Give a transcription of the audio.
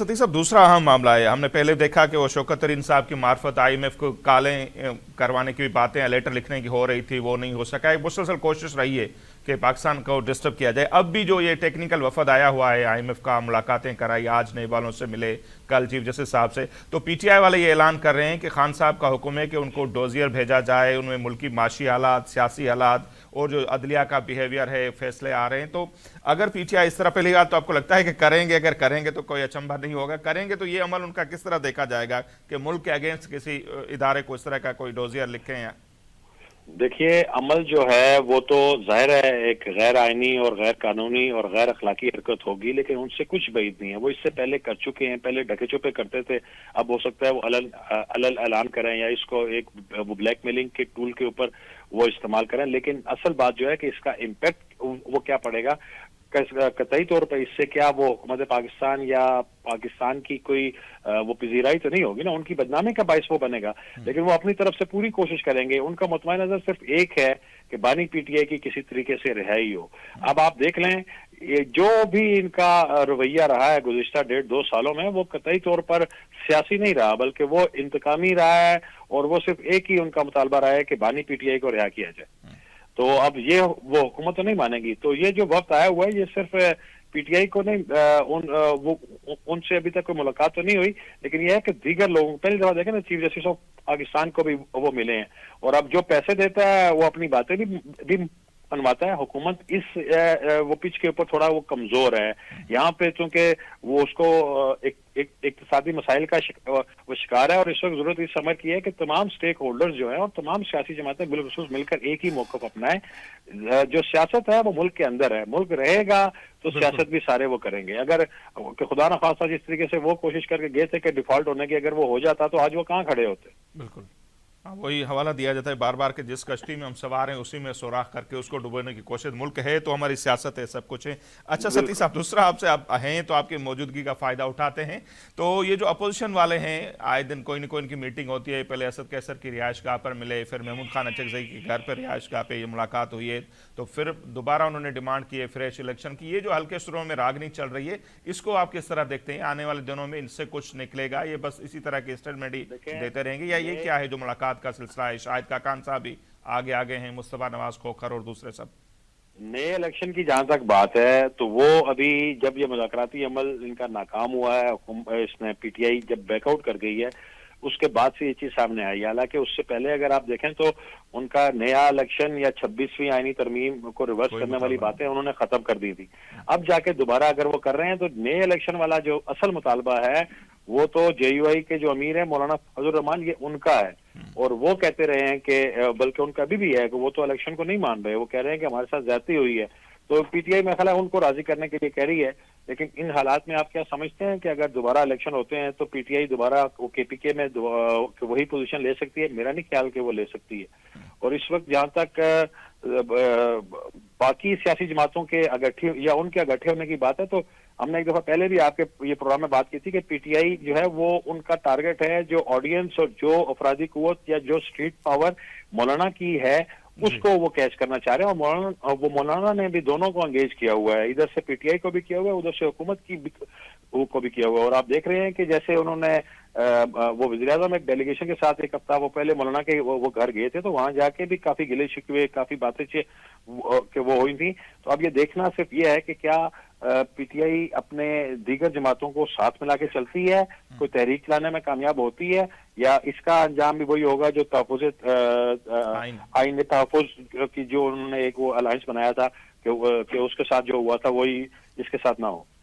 सतीश साहब, दूसरा अहम मामला है। हमने पहले देखा कि वो शौकत तरीन साहब की मार्फत आईएमएफ को काले करवाने की भी बातें, लेटर लिखने की हो रही थी, वो नहीं हो सका। एक मुसलसल कोशिश रही है कि पाकिस्तान को डिस्टर्ब किया जाए। अब भी जो ये टेक्निकल वफद आया हुआ है आईएमएफ का, मुलाकातें कराई, आज नए वालों से मिले, कल चीफ जस्टिस साहब से, तो पीटीआई वाले ये ऐलान कर रहे हैं कि खान साहब का हुक्म है कि उनको डोजियर भेजा जाए, उनमें मुल्की माशी हालात, सियासी हालात और जो अदलिया का बिहेवियर है, फैसले आ रहे हैं। तो अगर पीटीआई इस तरह पहली बात तो आपको लगता है कि करेंगे, अगर करेंगे तो कोई अचंभा नहीं होगा, करेंगे तो ये अमल उनका किस तरह देखा जाएगा कि मुल्क के अगेंस्ट किसी इदारे को इस तरह का कोई डोजियर लिखें? या देखिए, अमल जो है वो तो जाहिर है एक गैर आईनी और गैर कानूनी और गैर अखलाकी हरकत होगी, लेकिन उनसे कुछ बैद नहीं है। वो इससे पहले कर चुके हैं, पहले ढके छुपे करते थे। अब हो सकता है वो अलल ऐलान करें या इसको एक ब्लैकमेलिंग के टूल के ऊपर वो इस्तेमाल करें। लेकिन असल बात जो है कि इसका इम्पैक्ट वो क्या पड़ेगा, कतई तौर पर इससे क्या वो हुकूमत पाकिस्तान या पाकिस्तान की कोई वो पजीराई तो नहीं होगी ना, उनकी बदनामी का बाइस वो बनेगा। लेकिन वो अपनी तरफ से पूरी कोशिश करेंगे। उनका मुतमईन नजर सिर्फ एक है कि बानी पीटीआई की किसी तरीके से रिहाई हो। अब आप देख लें, ये जो भी इनका रवैया रहा है गुज़िश्ता 1.5-2 सालों में, वो कतई तौर पर सियासी नहीं रहा, बल्कि वो इंतकामी रहा है। और वो सिर्फ एक ही उनका मुतालबा रहा है कि बानी पीटीआई को रिहा किया जाए। तो अब ये वो हुकूमत तो नहीं मानेगी। तो ये जो वक्त आया हुआ है, ये सिर्फ पीटीआई को नहीं, उनसे अभी तक कोई मुलाकात तो नहीं हुई, लेकिन यह है कि दीगर लोगों, पहली दफा देखें ना, चीफ जस्टिस ऑफ पाकिस्तान को भी वो मिले हैं। और अब जो पैसे देता है वो अपनी बातें भी बनवाता है। हुकूमत इस वो पिच के ऊपर थोड़ा वो कमजोर है यहाँ पे, क्योंकि वो उसको एक इक्तिसादी मसाइल का वो शिकार है। और इस वक्त जरूरत इस समझ की है कि तमाम स्टेक होल्डर्स जो हैं और तमाम सियासी जमातें बिलखुसूस मिलकर एक ही मौक़िफ़ अपनाएं। जो सियासत है वो मुल्क के अंदर है, मुल्क रहेगा तो सियासत भी सारे वो करेंगे। अगर खुदा न खास्ता जिस तरीके से वो कोशिश करके गए थे कि डिफॉल्ट होने की, अगर वो हो जाता तो आज वो कहाँ खड़े होते। बिल्कुल, हाँ, वही हवाला दिया जाता है बार बार कि जिस कश्ती में हम सवार हैं उसी में सुराख करके उसको डुबोने की कोशिश। मुल्क है तो हमारी सियासत है, सब कुछ है। अच्छा सतीश साहब, दूसरा आपसे, आप हैं तो आपकी मौजूदगी का फ़ायदा उठाते हैं, तो ये जो अपोजिशन वाले हैं, आए दिन कोई न कोई इनकी मीटिंग होती है। पहले असद कैसर की रिहाइश गाह पर मिले, फिर महमूद खान अचकज़ई के घर पर रिहाइश गाह पर ये मुलाकात हुई है, तो फिर दोबारा उन्होंने डिमांड की है फ्रेश इलेक्शन की। ये जो हल्के सुरों में रागनी चल रही है, इसको आप किस तरह देखते हैं? आने वाले दिनों में इनसे कुछ निकलेगा, ये बस इसी तरह के स्टेटमेंट ही देते रहेंगे, या ये क्या है जो मुलाकात का सिलसिला है? शाहिद खान साहब भी आगे हैं, मुस्तफा नवाज खोखर और दूसरे सब। नए इलेक्शन की जहां तक बात है तो वो अभी जब ये मुज़ाकराती अमल इनका नाकाम हुआ है, इसने पीटीआई जब बैकआउट कर गई है, उसके बाद से ये चीज सामने आई। हालांकि उससे पहले अगर आप देखें तो उनका नया इलेक्शन या 26वीं आईनी तरमीम को रिवर्स करने वाली बातें उन्होंने खत्म कर दी थी। अब जाके दोबारा अगर वो कर रहे हैं तो नए इलेक्शन वाला जो असल मुतालबा है वो तो जेयूआई के जो अमीर है मौलाना फजल रहमान, ये उनका है। और वो कहते रहे हैं कि बल्कि उनका भी है कि वो तो इलेक्शन को नहीं मान रहे, वो कह रहे हैं कि हमारे साथ ज्यादती हुई है। तो पीटीआई में ख्याल है उनको राजी करने के लिए कह रही है। लेकिन इन हालात में आप क्या समझते हैं कि अगर दोबारा इलेक्शन होते हैं तो पीटीआई दोबारा वो केपीके में वही पोजीशन ले सकती है? मेरा नहीं ख्याल कि वो ले सकती है। और इस वक्त जहां तक बाकी सियासी जमातों के अगट्ठे या उनके अगट्ठे होने की बात है, तो हमने एक दफा पहले भी आपके ये प्रोग्राम में बात की थी कि पीटीआई जो है वो उनका टारगेट है जो ऑडियंस और जो अफराधी कुव्वत या जो स्ट्रीट पावर मौलाना की है उसको वो कैच करना चाह रहे हैं। और मौलाना ने भी दोनों को एंगेज किया हुआ है, इधर से पीटीआई को भी किया हुआ है, उधर से हुकूमत की को भी किया हुआ है। और आप देख रहे हैं कि जैसे उन्होंने वो वज़ीर-ए-आज़म एक डेलीगेशन के साथ एक हफ्ता वो पहले मौलाना के वो घर गए थे, तो वहां जाके भी काफी गिले शिकवे, काफी बातें वो हुई थी। तो अब ये देखना सिर्फ ये है कि क्या पीटीआई अपने दीगर जमातों को साथ मिला के चलती है, कोई तहरीक चलाने में कामयाब होती है, या इसका अंजाम भी वही होगा जो तहफ़्फ़ुज़ आईन तहफ़्फ़ुज़ की जो उन्होंने एक वो अलायंस बनाया था कि उसके साथ जो हुआ था वही इसके साथ ना हो।